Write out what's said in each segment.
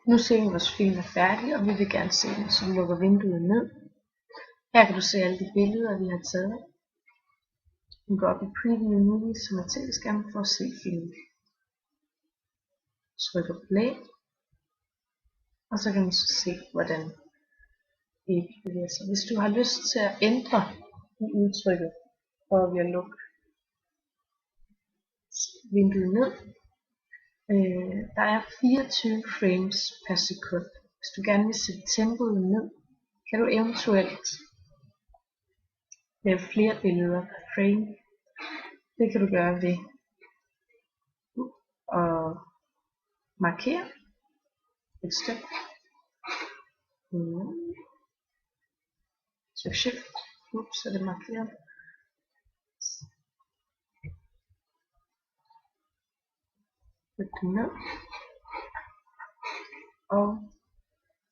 Nu ser vi, at vores film er færdig, og vi vil gerne se den, så vi lukker vinduet ned. Her kan du se alle de billeder, vi har taget. Vi går op i Preview Movies, som er tv-skærmen, for at se filmen. Trykker play, og så kan man så se, hvordan det bevæger sig. Hvis du har lyst til at ændre i udtrykket, prøver vi at lukke vinduet ned. Der er 24 frames per sekund. Hvis du gerne vil sætte tempoet ned, kan du eventuelt lave flere billeder per frame. Det kan du gøre ved at markere et stykke. Tryk shift, så er det markeret. Læg den ned og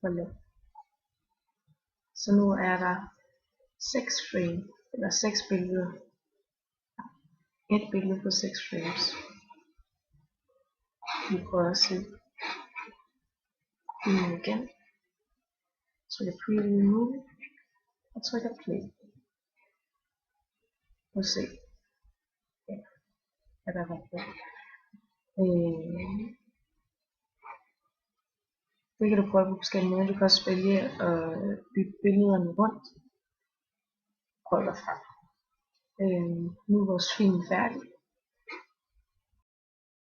hold op. Så nu er der 6 frame, eller 6 billeder. Et billede på 6 frames. Vi prøver at se filmen igen. Trykker Preview Movie og trykker Play. Og se. Ja, hvad der var på. Det kan du prøve på forskellige måder. Du kan også vælge at bytte billederne rundt. Prøv dig frem. Nu er vores film færdig.